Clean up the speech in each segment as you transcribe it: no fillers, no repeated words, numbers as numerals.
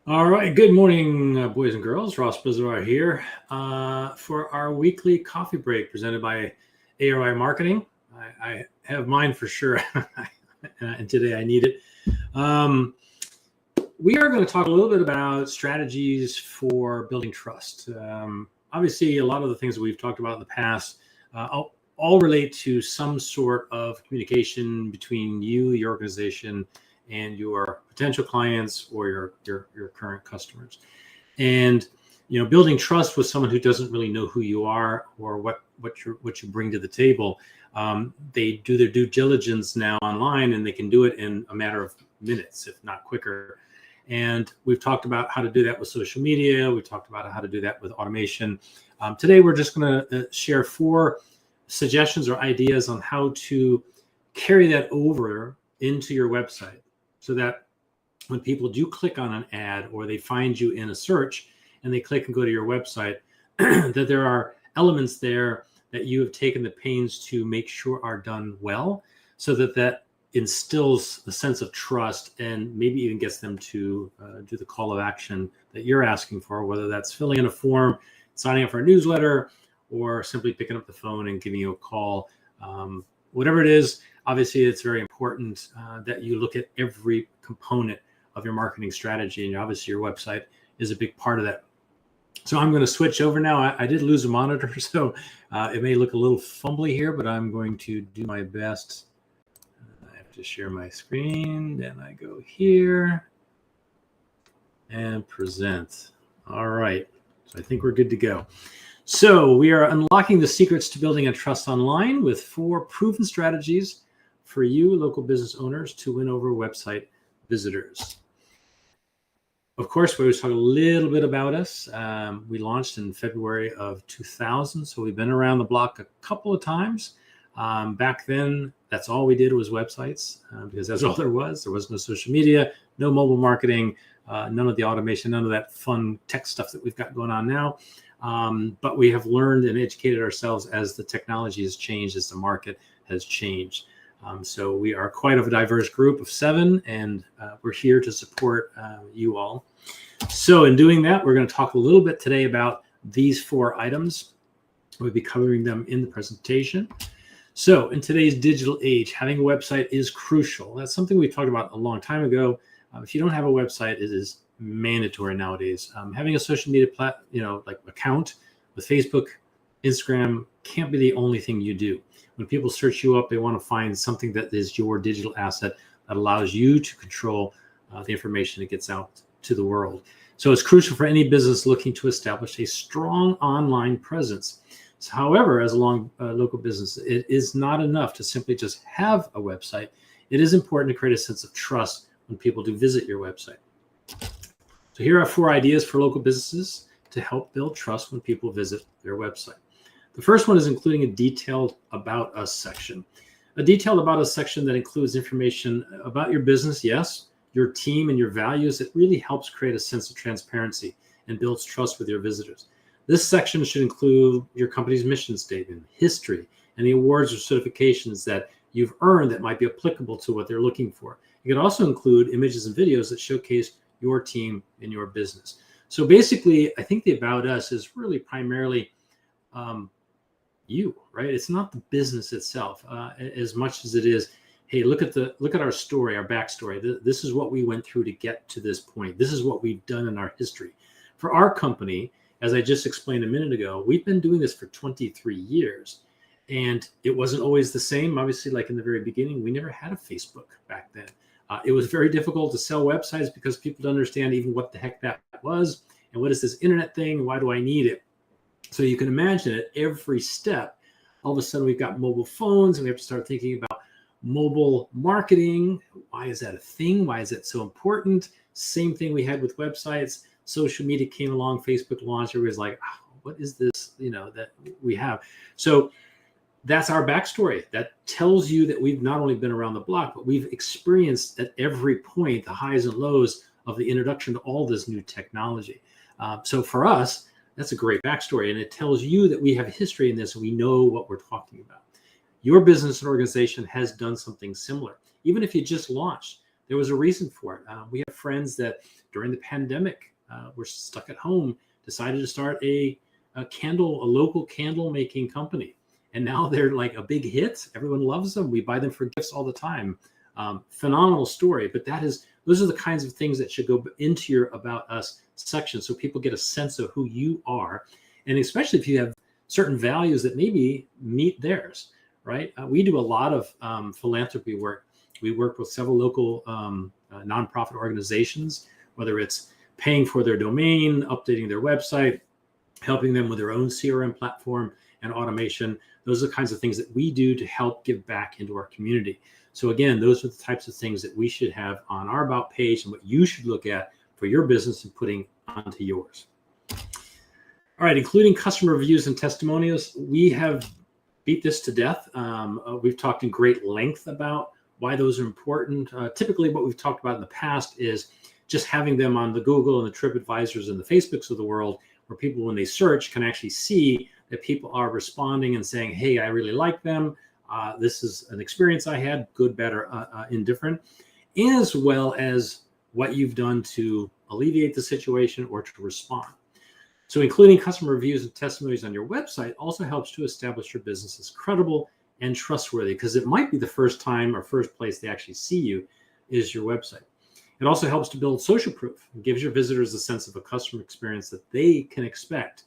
All right. Good morning, boys and girls. Ross Bizarre here for our weekly coffee break presented by ROI Marketing. I have mine for sure, and today I need it. We are going to talk a little bit about strategies for building trust. Obviously, a lot of the things that we've talked about in the past all relate to some sort of communication between you, your organization, and your potential clients or your current customers. And building trust with someone who doesn't really know who you are or what you bring to the table. They do their due diligence now online, and they can do it in a matter of minutes, if not quicker. And we've talked about how to do that with social media. We've talked about how to do that with automation. Today, we're just going to share 4 suggestions or ideas on how to carry that over into your website, so that when people do click on an ad or they find you in a search and they click and go to your website, that there are elements there that you have taken the pains to make sure are done well, so that instills a sense of trust and maybe even gets them to do the call of action that you're asking for, whether that's filling in a form, signing up for a newsletter, or simply picking up the phone and giving you a call. Whatever it is, obviously it's very important that you look at every component of your marketing strategy, and obviously your website is a big part of that. So I'm going to switch over now. I did lose a monitor, so it may look a little fumbly here, but I'm going to do my best. I have to share my screen, then I go here and present. All right, so I think we're good to go. So we are unlocking the secrets to building a trust online with 4 proven strategies for you, local business owners, to win over website visitors. Of course, we always talk a little bit about us. We launched in February of 2000, so we've been around the block a couple of times. Back then, that's all we did was websites, because that's all there was. There was no social media, no mobile marketing, none of the automation, none of that fun tech stuff that we've got going on now. But we have learned and educated ourselves as the technology has changed, as the market has changed. So we are quite a diverse group of 7, and we're here to support you all. So in doing that, we're going to talk a little bit today about these 4 items. We'll be covering them in the presentation. So in today's digital age, having a website is crucial. That's something we talked about a long time ago. If you don't have a website, it is mandatory nowadays. Having a social media account with Facebook, Instagram can't be the only thing you do. When people search you up, they want to find something that is your digital asset that allows you to control the information that gets out to the world. So it's crucial for any business looking to establish a strong online presence. So, however, as a local business, it is not enough to simply just have a website. It is important to create a sense of trust when people do visit your website. So here are 4 ideas for local businesses to help build trust when people visit their website. The first one is including a detailed About Us section. A detailed About Us section that includes information about your business, yes, your team and your values. It really helps create a sense of transparency and builds trust with your visitors. This section should include your company's mission statement, history, and the awards or certifications that you've earned that might be applicable to what they're looking for. It can also include images and videos that showcase your team and your business. So basically, I think the About Us is really primarily you, right? It's not the business itself as much as it is, hey, look at our story, our backstory. This is what we went through to get to this point. This is what we've done in our history. For our company, as I just explained a minute ago, we've been doing this for 23 years. And it wasn't always the same. Obviously, like in the very beginning, we never had a Facebook back then. It was very difficult to sell websites because people don't understand even what the heck that was. And what is this internet thing? Why do I need it? So you can imagine at every step, all of a sudden we've got mobile phones and we have to start thinking about mobile marketing. Why is that a thing? Why is that so important? Same thing we had with websites. Social media came along, Facebook launched. Everybody's like, oh, what is this, that we have? So that's our backstory. That tells you that we've not only been around the block, but we've experienced at every point the highs and lows of the introduction to all this new technology. So for us, that's a great backstory. And it tells you that we have a history in this and we know what we're talking about. Your business and organization has done something similar. Even if you just launched, there was a reason for it. We have friends that during the pandemic were stuck at home, decided to start a local candle making company. And now they're like a big hit. Everyone loves them. We buy them for gifts all the time. Phenomenal story. But those are the kinds of things that should go into your About Us section, so people get a sense of who you are. And especially if you have certain values that maybe meet theirs, right? We do a lot of philanthropy work. We work with several local nonprofit organizations, whether it's paying for their domain, updating their website, helping them with their own CRM platform and automation. Those are the kinds of things that we do to help give back into our community. So again, those are the types of things that we should have on our About page and what you should look at for your business and putting onto yours. All right, including customer reviews and testimonials. We have beat this to death. We've talked in great length about why those are important. Typically what we've talked about in the past is just having them on the Google and the TripAdvisors and the Facebooks of the world, where people, when they search, can actually see that people are responding and saying, hey, I really like them. This is an experience I had, good, better, indifferent, as well as what you've done to alleviate the situation or to respond. So including customer reviews and testimonies on your website also helps to establish your business as credible and trustworthy, because it might be the first time or first place they actually see you is your website. It also helps to build social proof. It gives your visitors a sense of a customer experience that they can expect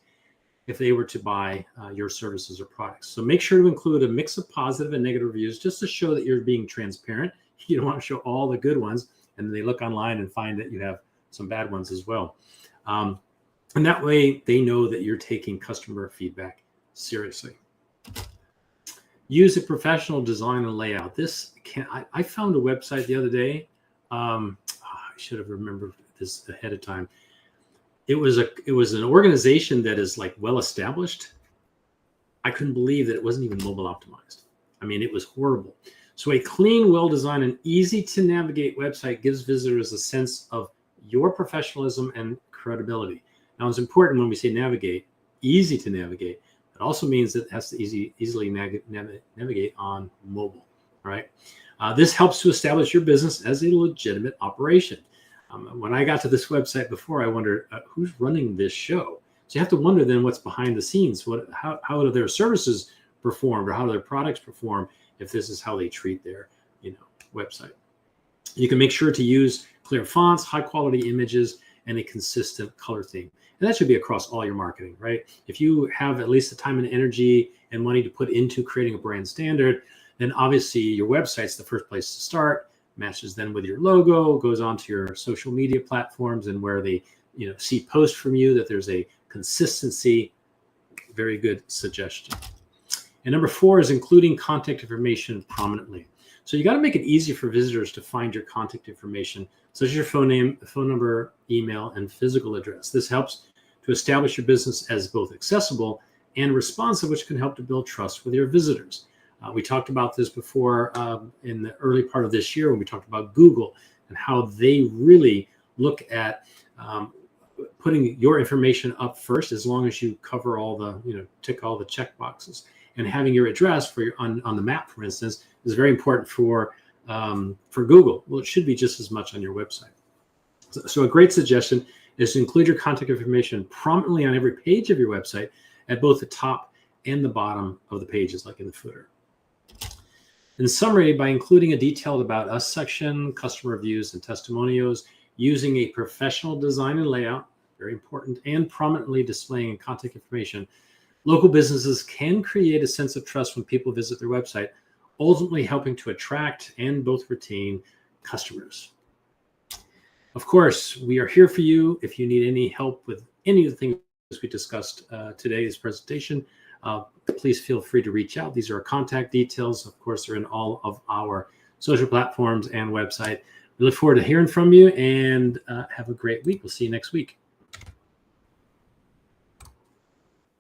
if they were to buy your services or products. So make sure to include a mix of positive and negative reviews just to show that you're being transparent. You don't want to show all the good ones and then they look online and find that you have some bad ones as well. And that way they know that you're taking customer feedback seriously. Use a professional design and layout. I found a website the other day. I should have remembered this ahead of time. It was an organization that is like well established. I couldn't believe that it wasn't even mobile optimized. I mean, it was horrible. So a clean, well-designed, and easy to navigate website gives visitors a sense of your professionalism and credibility. Now, it's important when we say navigate, easy to navigate. It also means that it has to easily navigate on mobile, right? This helps to establish your business as a legitimate operation. When I got to this website before, I wondered who's running this show. So you have to wonder then what's behind the scenes. How do their services perform, or how do their products perform if this is how they treat their website? You can make sure to use clear fonts, high quality images, and a consistent color theme. And that should be across all your marketing, right? If you have at least the time and energy and money to put into creating a brand standard, then obviously your website's the first place to start. Matches then with your logo, goes onto your social media platforms, and where they see posts from you, that there's a consistency. Very good suggestion. And number 4 is including contact information prominently. So you got to make it easy for visitors to find your contact information, such as your phone name, phone number, email, and physical address. This helps to establish your business as both accessible and responsive, which can help to build trust with your visitors. We talked about this before in the early part of this year when we talked about Google and how they really look at putting your information up first, as long as you cover all the, tick all the check boxes. And having your address for your on the map, for instance, is very important for Google. Well, it should be just as much on your website. So a great suggestion is to include your contact information prominently on every page of your website, at both the top and the bottom of the pages, like in the footer. In summary, by including a detailed About Us section, customer reviews, and testimonials, using a professional design and layout, very important, and prominently displaying contact information, local businesses can create a sense of trust when people visit their website, ultimately helping to attract and both retain customers. Of course, we are here for you. If you need any help with any of the things we discussed today's presentation, please feel free to reach out. These are our contact details. Of course, they're in all of our social platforms and website. We look forward to hearing from you, and have a great week. We'll see you next week.